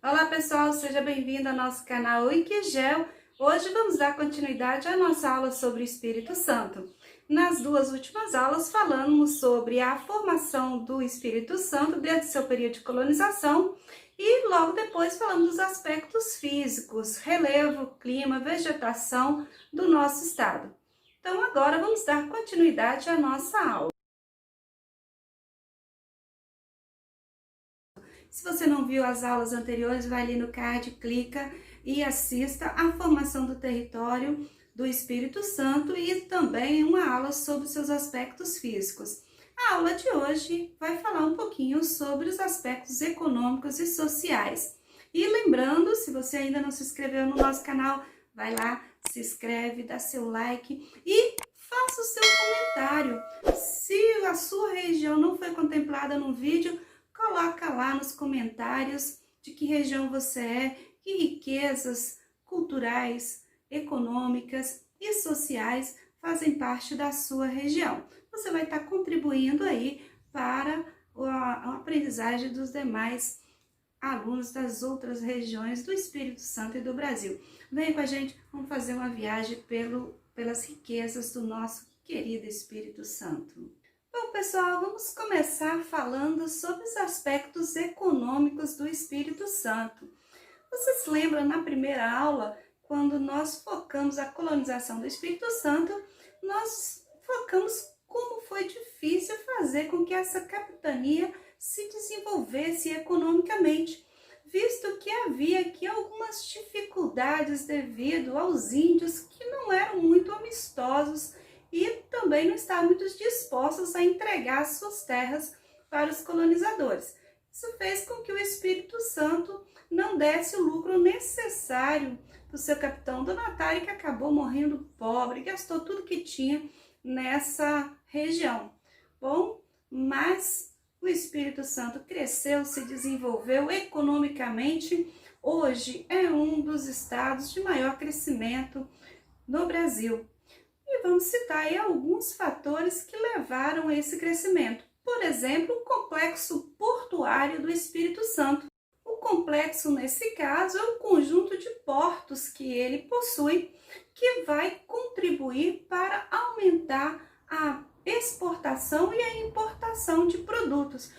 Olá pessoal, seja bem-vindo ao nosso canal Wikigel. Hoje vamos dar continuidade à nossa aula sobre o Espírito Santo. Nas duas últimas aulas falamos sobre a formação do Espírito Santo desde seu período de colonização e logo depois falamos dos aspectos físicos, relevo, clima, vegetação do nosso estado. Então agora vamos dar continuidade à nossa aula. Se você não viu as aulas anteriores, vai ali no card, clica e assista a formação do território do Espírito Santo e também uma aula sobre seus aspectos físicos. A aula de hoje vai falar um pouquinho sobre os aspectos econômicos e sociais. E lembrando, se você ainda não se inscreveu no nosso canal, vai lá, se inscreve, dá seu like e faça o seu comentário. Se a sua região não foi contemplada no vídeo, coloca lá nos comentários de que região você é, que riquezas culturais, econômicas e sociais fazem parte da sua região. Você vai estar contribuindo aí para a aprendizagem dos demais alunos das outras regiões do Espírito Santo e do Brasil. Vem com a gente, vamos fazer uma viagem pelas riquezas do nosso querido Espírito Santo. Bom, pessoal, vamos começar falando sobre os aspectos econômicos do Espírito Santo. Vocês se lembram na primeira aula, quando nós focamos a colonização do Espírito Santo, nós focamos como foi difícil fazer com que essa capitania se desenvolvesse economicamente, visto que havia aqui algumas dificuldades devido aos índios que não eram muito amistosos e também não estavam muito dispostos a entregar suas terras para os colonizadores. Isso fez com que o Espírito Santo não desse o lucro necessário para o seu capitão Donatário, que acabou morrendo pobre, gastou tudo que tinha nessa região. Bom, mas o Espírito Santo cresceu, se desenvolveu economicamente, hoje é um dos estados de maior crescimento no Brasil. E vamos citar aí alguns fatores que levaram a esse crescimento. Por exemplo, o complexo portuário do Espírito Santo. O complexo, nesse caso, é o conjunto de portos que ele possui, que vai contribuir para aumentar a exportação e a importação de produtos,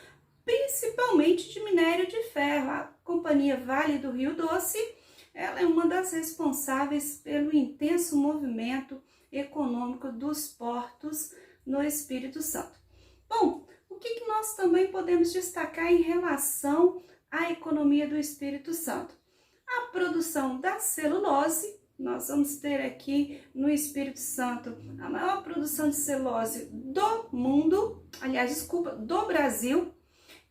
principalmente de minério de ferro. A Companhia Vale do Rio Doce, ela é uma das responsáveis pelo intenso movimento econômico dos portos no Espírito Santo. Bom, o que nós também podemos destacar em relação à economia do Espírito Santo? A produção da celulose. Nós vamos ter aqui no Espírito Santo a maior produção de celulose do mundo, do Brasil,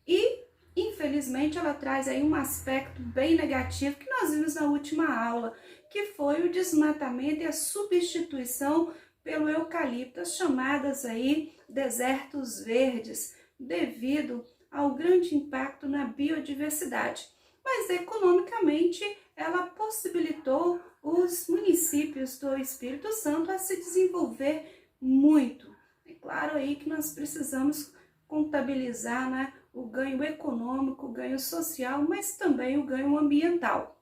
e infelizmente ela traz aí um aspecto bem negativo que nós vimos na última aula, que foi o desmatamento e a substituição pelo eucalipto, as chamadas aí desertos verdes, devido ao grande impacto na biodiversidade. Mas economicamente ela possibilitou os municípios do Espírito Santo a se desenvolver muito. É claro aí que nós precisamos contabilizar, né, o ganho econômico, o ganho social, mas também o ganho ambiental.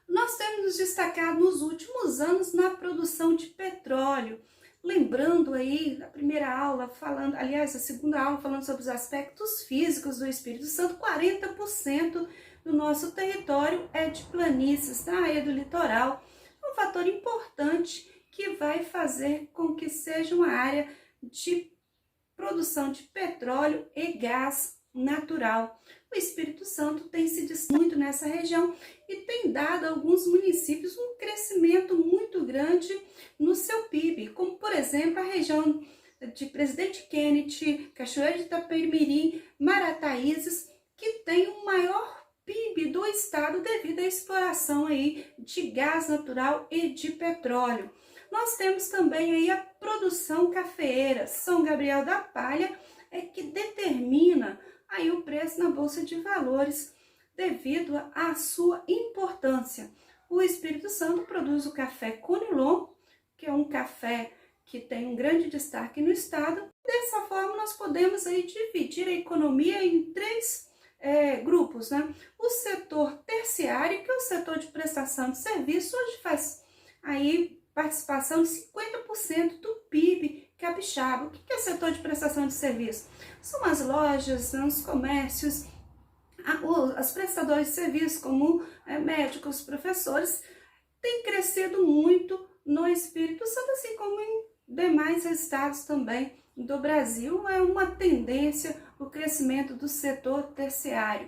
Nós temos nos destacado nos últimos anos na produção de petróleo. Lembrando aí da primeira aula, a segunda aula falando sobre os aspectos físicos do Espírito Santo, 40% do nosso território é de planícies, da área do litoral. Um fator importante que vai fazer com que seja uma área de produção de petróleo e gás natural. O Espírito Santo tem se destacado muito nessa região e tem dado a alguns municípios um crescimento muito grande no seu PIB, como por exemplo a região de Presidente Kennedy, Cachoeira de Itapemirim, Marataízes, que tem o maior PIB do estado devido à exploração aí de gás natural e de petróleo. Nós temos também aí a produção cafeeira. São Gabriel da Palha é que determina aí o preço na Bolsa de Valores devido à sua importância. O Espírito Santo produz o café Conilon, que é um café que tem um grande destaque no estado. Dessa forma, nós podemos aí dividir a economia em três grupos, né? O setor terciário, que é o setor de prestação de serviço, hoje faz aí participação de 50% do PIB capixaba. O que é setor de prestação de serviço? São as lojas, os comércios, as prestadoras de serviço, como médicos, professores, têm crescido muito no Espírito Santo, assim como em demais estados também do Brasil. É uma tendência o crescimento do setor terciário.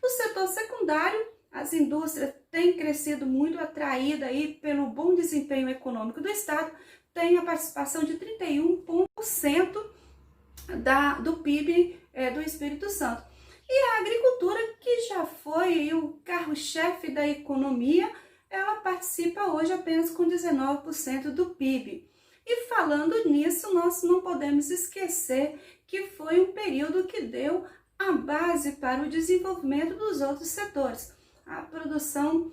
O setor secundário, as indústrias têm crescido muito, atraída aí pelo bom desempenho econômico do estado, tem a participação de 31% do PIB do Espírito Santo. E a agricultura, que já foi o carro-chefe da economia, ela participa hoje apenas com 19% do PIB. E falando nisso, nós não podemos esquecer que foi um período que deu a base para o desenvolvimento dos outros setores. A produção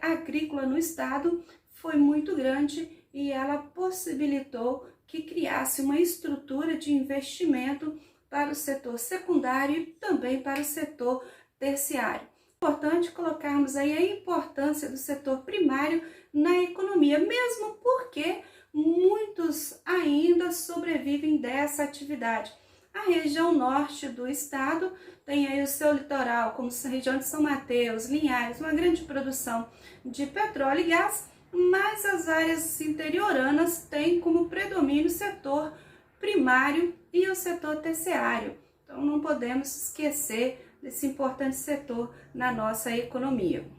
agrícola no estado foi muito grande e ela possibilitou que criasse uma estrutura de investimento para o setor secundário e também para o setor terciário. É importante colocarmos aí a importância do setor primário na economia, mesmo porque muitos ainda sobrevivem dessa atividade. A região norte do estado tem aí o seu litoral, como a região de São Mateus, Linhares, uma grande produção de petróleo e gás, mas as áreas interioranas têm como predomínio o setor primário e o setor terciário. Então não podemos esquecer desse importante setor na nossa economia.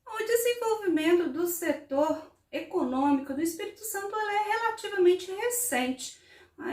O desenvolvimento do setor econômico do Espírito Santo é relativamente recente.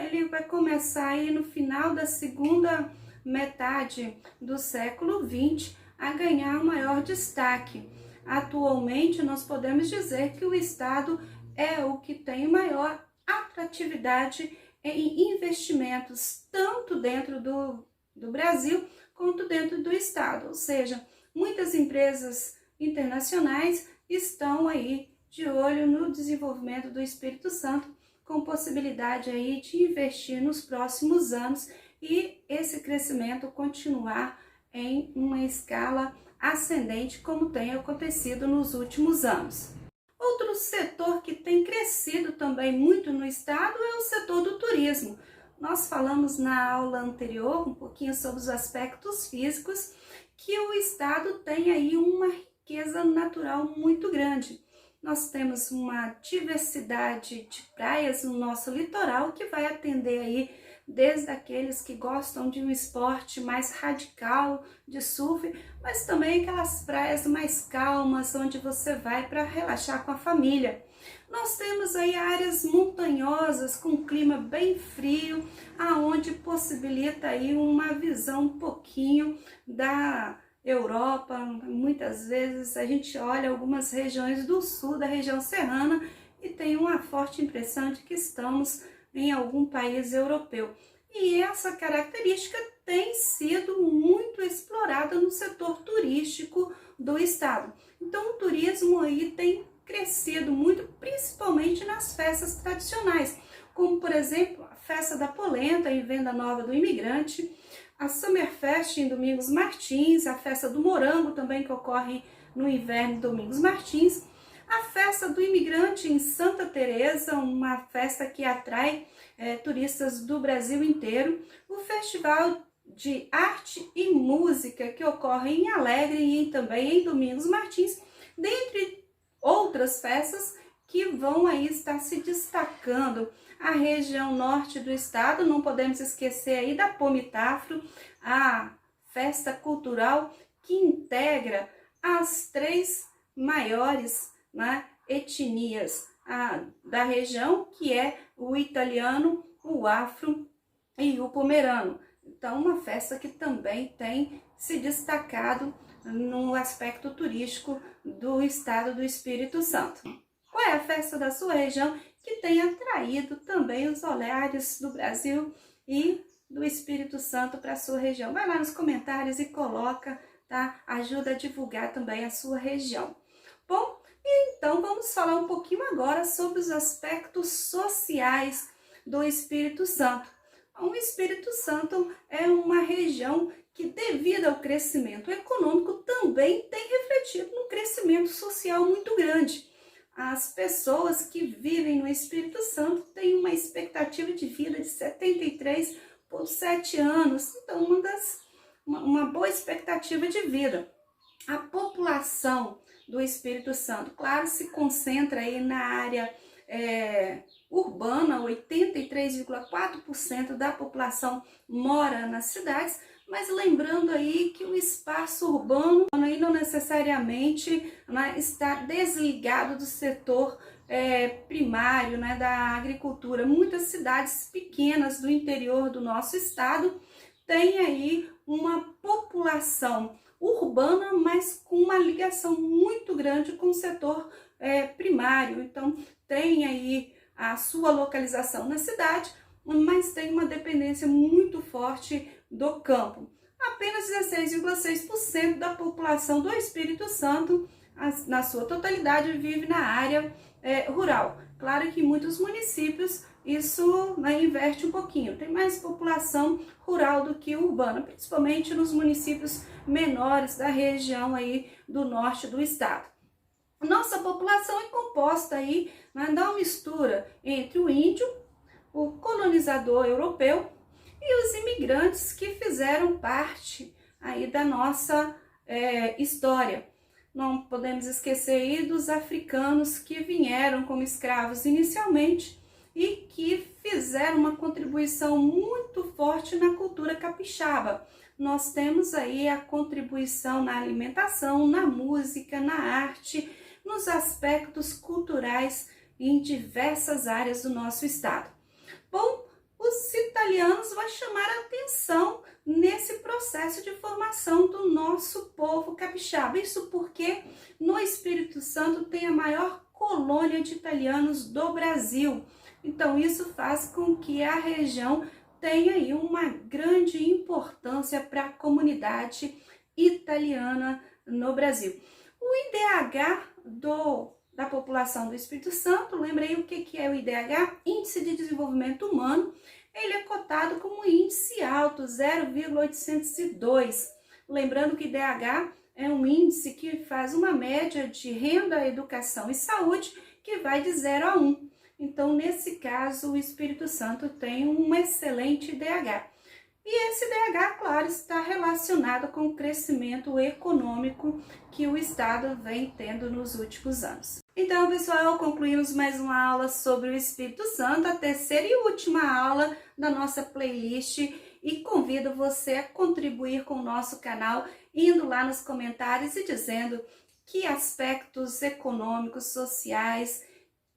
Ele vai começar aí no final da segunda metade do século XX a ganhar maior destaque. Atualmente, nós podemos dizer que o estado é o que tem maior atratividade em investimentos, tanto dentro do Brasil quanto dentro do estado. Ou seja, muitas empresas internacionais estão aí de olho no desenvolvimento do Espírito Santo, com possibilidade aí de investir nos próximos anos e esse crescimento continuar em uma escala ascendente, como tem acontecido nos últimos anos. Outro setor que tem crescido também muito no estado é o setor do turismo. Nós falamos na aula anterior um pouquinho sobre os aspectos físicos, que o estado tem aí uma riqueza natural muito grande. Nós temos uma diversidade de praias no nosso litoral que vai atender aí desde aqueles que gostam de um esporte mais radical de surf, mas também aquelas praias mais calmas onde você vai para relaxar com a família. Nós temos aí áreas montanhosas com clima bem frio, aonde possibilita aí uma visão um pouquinho da Europa. Muitas vezes a gente olha algumas regiões do sul da região serrana e tem uma forte impressão de que estamos em algum país europeu. E essa característica tem sido muito explorada no setor turístico do estado. Então o turismo aí tem crescido muito, principalmente nas festas tradicionais, como por exemplo a Festa da Polenta em Venda Nova do Imigrante, a Summerfest em Domingos Martins, a Festa do Morango também que ocorre no inverno em Domingos Martins, a Festa do Imigrante em Santa Teresa, uma festa que atrai turistas do Brasil inteiro, o Festival de Arte e Música que ocorre em Alegre e também em Domingos Martins, dentre outras festas que vão aí estar se destacando. A região norte do estado, não podemos esquecer aí da Pomitafro, a festa cultural que integra as três maiores etnias da região, que é o italiano, o afro e o pomerano. Então, uma festa que também tem se destacado no aspecto turístico do estado do Espírito Santo. Qual é a festa da sua região que tem atraído também os olhares do Brasil e do Espírito Santo para a sua região? Vai lá nos comentários e coloca, tá? Ajuda a divulgar também a sua região. Bom, então vamos falar um pouquinho agora sobre os aspectos sociais do Espírito Santo. O Espírito Santo é uma região que, devido ao crescimento econômico, também tem refletido no crescimento social muito grande. As pessoas que vivem no Espírito Santo têm uma expectativa de vida de 73,7 anos, então uma boa expectativa de vida. A população do Espírito Santo, claro, se concentra aí na área urbana, 83,4% da população mora nas cidades, mas lembrando aí que o espaço urbano aí não necessariamente, né, está desligado do setor primário, né, da agricultura. Muitas cidades pequenas do interior do nosso estado têm aí uma população urbana, mas com uma ligação muito grande com o setor primário. Então, tem aí a sua localização na cidade, mas tem uma dependência muito forte do campo. Apenas 16,6% da população do Espírito Santo, na sua totalidade, vive na área rural. Claro que em muitos municípios isso, né, inverte um pouquinho, tem mais população rural do que urbana, principalmente nos municípios menores da região aí do norte do estado. Nossa população é composta aí, né, da mistura entre o índio, o colonizador europeu e os imigrantes que fizeram parte aí da nossa história. Não podemos esquecer aí dos africanos que vieram como escravos inicialmente e que fizeram uma contribuição muito forte na cultura capixaba. Nós temos aí a contribuição na alimentação, na música, na arte, nos aspectos culturais em diversas áreas do nosso estado. Bom, os italianos vão chamar a atenção nesse processo de formação do nosso povo capixaba. Isso porque no Espírito Santo tem a maior colônia de italianos do Brasil. Então isso faz com que a região tenha aí uma grande importância para a comunidade italiana no Brasil. O IDH da população do Espírito Santo, lembrei o que é o IDH? Índice de Desenvolvimento Humano. Ele é cotado como índice alto, 0,802. Lembrando que IDH é um índice que faz uma média de renda, educação e saúde que vai de 0 a 1. Então, nesse caso, o Espírito Santo tem um excelente IDH. E esse IDH, claro, está relacionado com o crescimento econômico que o Estado vem tendo nos últimos anos. Então, pessoal, concluímos mais uma aula sobre o Espírito Santo, a terceira e última aula da nossa playlist, e convido você a contribuir com o nosso canal, indo lá nos comentários e dizendo que aspectos econômicos, sociais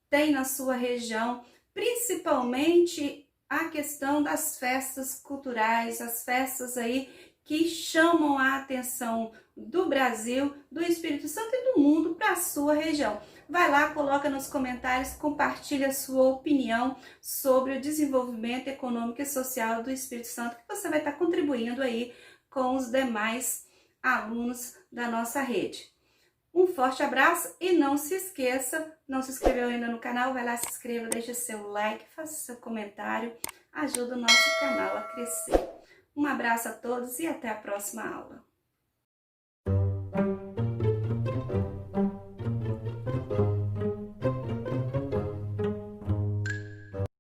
tem na sua região, principalmente a questão das festas culturais, as festas aí que chamam a atenção do Brasil, do Espírito Santo e do mundo para a sua região. Vai lá, coloca nos comentários, compartilha a sua opinião sobre o desenvolvimento econômico e social do Espírito Santo, que você vai estar contribuindo aí com os demais alunos da nossa rede. Um forte abraço e não se esqueça, não se inscreveu ainda no canal, vai lá, se inscreva, deixa seu like, faça seu comentário, ajuda o nosso canal a crescer. Um abraço a todos e até a próxima aula.